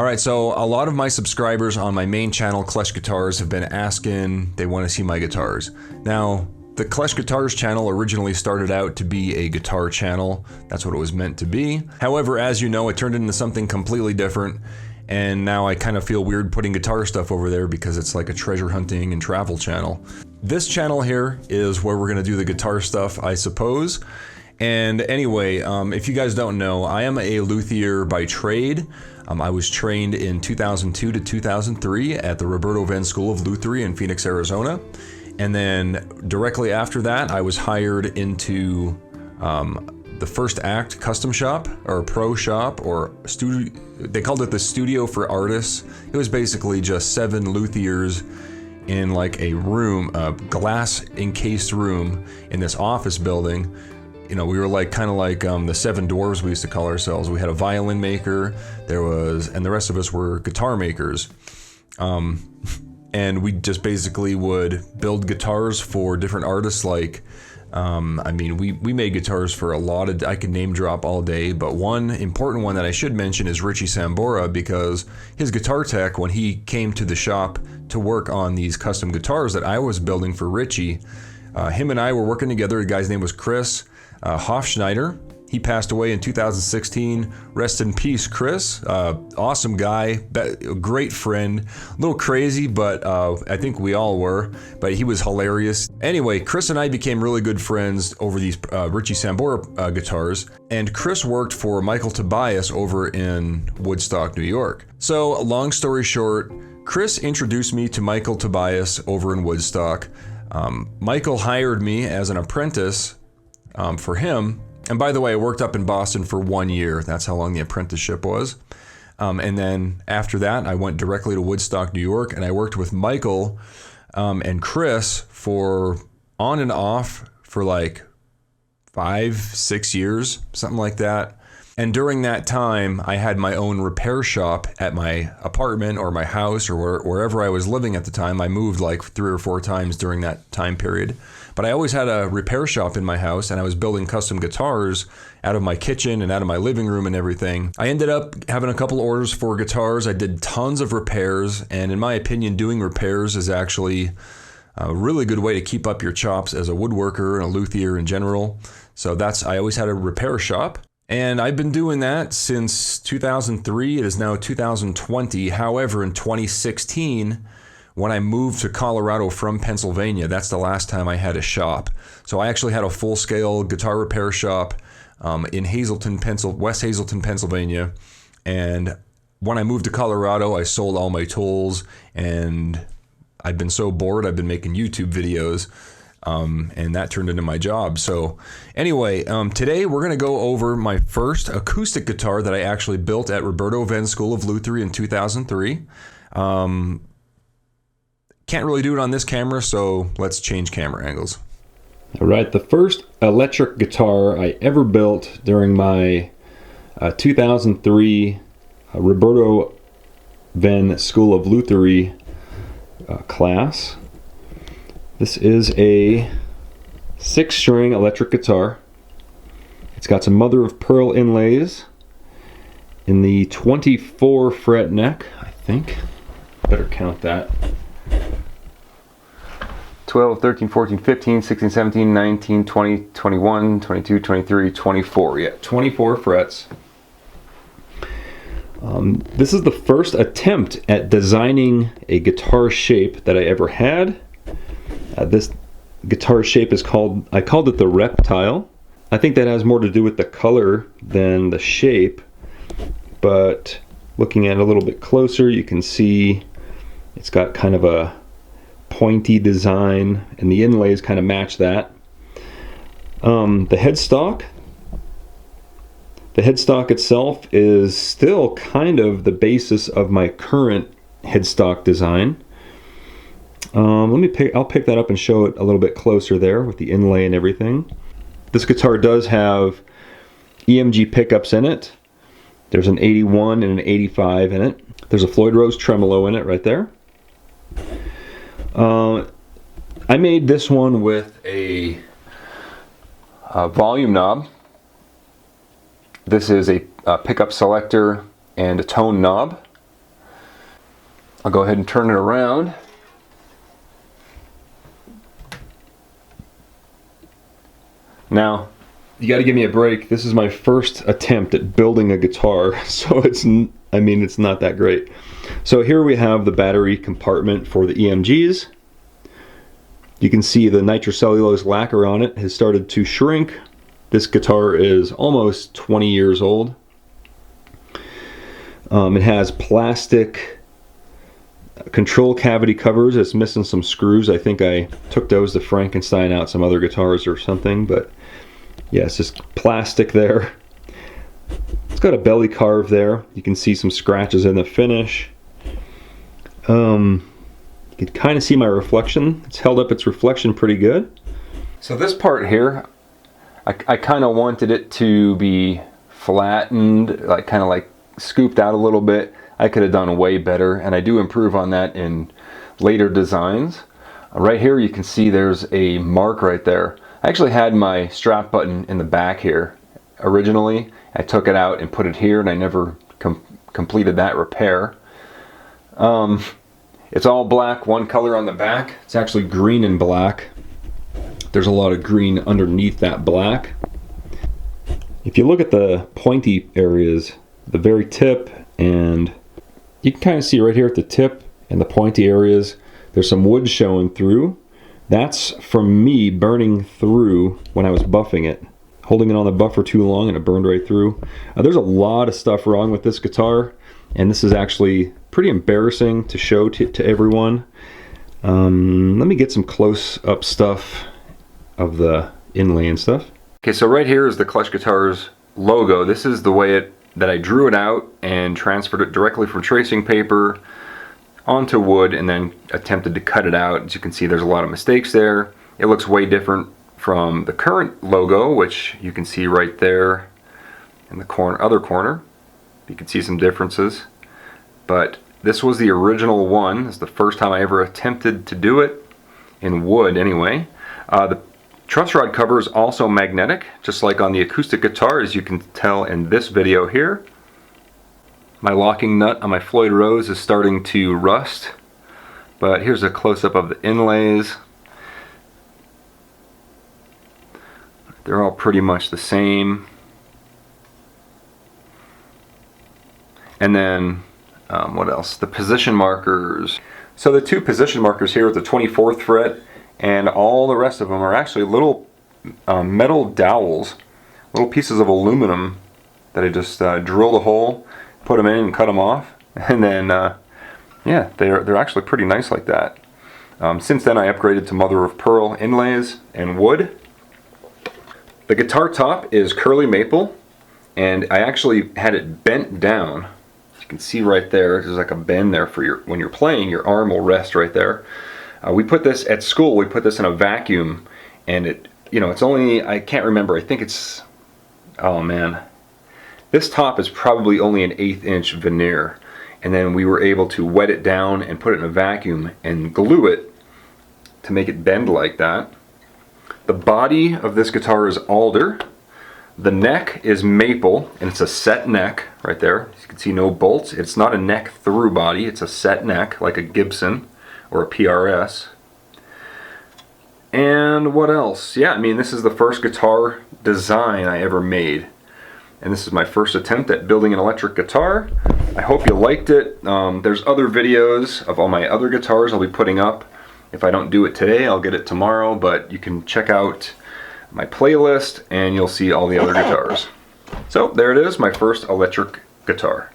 Alright, so a lot of my subscribers on my main channel, Klesh Guitars, have been asking, they want to see my guitars. Now, the Klesh Guitars channel originally started out to be a guitar channel. That's what it was meant to be. However, as you know, it turned into something completely different, and now I kind of feel weird putting guitar stuff over there because it's like a treasure hunting and travel channel. This channel here is where we're going to do the guitar stuff, I suppose. And anyway, if you guys don't know, I am a luthier by trade. I was trained in 2002 to 2003 at the Roberto-Venn School of Luthery in Phoenix, Arizona. And then directly after that, I was hired into the First Act custom shop, or pro shop, or studio. They called it the studio for artists. It was basically just 7 luthiers in like a room, a glass encased room in this office building. You know, we were like kind of like the 7 dwarves, we used to call ourselves. We had a violin maker, and the rest of us were guitar makers. And we just basically would build guitars for different artists. Like, I mean, we made guitars for a lot of, I could name drop all day, but one important one that I should mention is Richie Sambora, because his guitar tech, when he came to the shop to work on these custom guitars that I was building for Richie, him and I were working together. The guy's name was Chris Hofschneider. He passed away in 2016. Rest in peace, Chris. Awesome guy, great friend. A little crazy, but I think we all were. But he was hilarious. Anyway, Chris and I became really good friends over these Richie Sambora guitars. And Chris worked for Michael Tobias over in Woodstock, New York. So, long story short, Chris introduced me to Michael Tobias over in Woodstock. Michael hired me as an apprentice for him. And by the way, I worked up in Boston for 1 year. That's how long the apprenticeship was. And then after that, I went directly to Woodstock, New York, and I worked with Michael and Chris for on and off for like 5-6 years, something like that. And during that time, I had my own repair shop at my apartment or my house or wherever I was living at the time. I moved like 3 or 4 times during that time period. But I always had a repair shop in my house, and I was building custom guitars out of my kitchen and out of my living room and everything. I ended up having a couple orders for guitars. I did tons of repairs, and in my opinion, doing repairs is actually a really good way to keep up your chops as a woodworker and a luthier in general. So I always had a repair shop. And I've been doing that since 2003. It is now 2020. However, in 2016, when I moved to Colorado from Pennsylvania, that's the last time I had a shop. So I actually had a full-scale guitar repair shop in West Hazleton, Pennsylvania. And when I moved to Colorado, I sold all my tools, and I've been so bored, I've been making YouTube videos. And that turned into my job. So anyway, today we're going to go over my first acoustic guitar that I actually built at Roberto-Venn School of Luthery in 2003. Can't really do it on this camera, so let's change camera angles. All right, the first electric guitar I ever built during my 2003 Roberto-Venn School of Luthery class. This is a 6-string electric guitar. It's got some mother of pearl inlays in the 24 fret neck, I think. Better count that. 12, 13, 14, 15, 16, 17, 19, 20, 21, 22, 23, 24. Yeah, 24 frets. This is the first attempt at designing a guitar shape that I ever had. This guitar shape is I called it the Reptile. I think that has more to do with the color than the shape, but looking at it a little bit closer, you can see it's got kind of a pointy design, and the inlays kind of match that. The headstock itself is still kind of the basis of my current headstock design. I'll pick that up and show it a little bit closer there with the inlay and everything. This guitar does have EMG pickups in it. There's an 81 and an 85 in it. There's a Floyd Rose tremolo in it right there. I made this one with a volume knob. This is a pickup selector and a tone knob. I'll go ahead and turn it around. Now, you got to give me a break. This is my first attempt at building a guitar, so it's not that great. So here we have the battery compartment for the EMGs. You can see the nitrocellulose lacquer on it has started to shrink. This guitar is almost 20 years old. It has plastic control cavity covers. It's missing some screws. I think I took those to Frankenstein out some other guitars or something, but yeah, it's just plastic there. It's got a belly carve there. You can see some scratches in the finish. You can kind of see my reflection. It's held up its reflection pretty good. So this part here, I kind of wanted it to be flattened, like kind of like scooped out a little bit. I could have done way better, and I do improve on that in later designs. Right here you can see there's a mark right there. I actually had my strap button in the back here originally. I took it out and put it here, and I never completed that repair. It's all black, one color on the back. It's actually green and black. There's a lot of green underneath that black. If you look at the pointy areas, the very tip, and you can kind of see right here at the tip and the pointy areas, there's some wood showing through. That's from me burning through when I was buffing it. Holding it on the buffer too long and it burned right through. There's a lot of stuff wrong with this guitar, and this is actually pretty embarrassing to show to everyone. Let me get some close-up stuff of the inlay and stuff. Okay, so right here is the KleshGuitars logo. This is the way that I drew it out and transferred it directly from tracing paper onto wood and then attempted to cut it out. As you can see, there's a lot of mistakes there. It looks way different from the current logo, which you can see right there in the other corner. You can see some differences, but this was the original one. It's the first time I ever attempted to do it in wood anyway. The truss rod cover is also magnetic, just like on the acoustic guitar, as you can tell in this video here. My locking nut on my Floyd Rose is starting to rust, but here's a close-up of the inlays. They're all pretty much the same. And then, what else? The position markers. So the two position markers here at the 24th fret and all the rest of them are actually little metal dowels, little pieces of aluminum that I just drilled a hole, put them in and cut them off, and then yeah, they're actually pretty nice like that. Since then I upgraded to mother of pearl inlays and wood. The guitar top is curly maple, and I actually had it bent down. As you can see right there, there's like a bend there for when you're playing, your arm will rest right there. We put this at school, we put this in a vacuum, and it's only, I can't remember, I think it's, oh man, this top is probably only an 1/8 inch veneer, and then we were able to wet it down and put it in a vacuum and glue it to make it bend like that. The body of this guitar is Alder. The neck is maple, and it's a set neck right there. As you can see, no bolts. It's not a neck through body, it's a set neck like a Gibson or a PRS. And what else? Yeah, I mean, this is the first guitar design I ever made, and this is my first attempt at building an electric guitar. I hope you liked it. There's other videos of all my other guitars I'll be putting up. If I don't do it today, I'll get it tomorrow, but you can check out my playlist and you'll see all the other guitars. So there it is, my first electric guitar.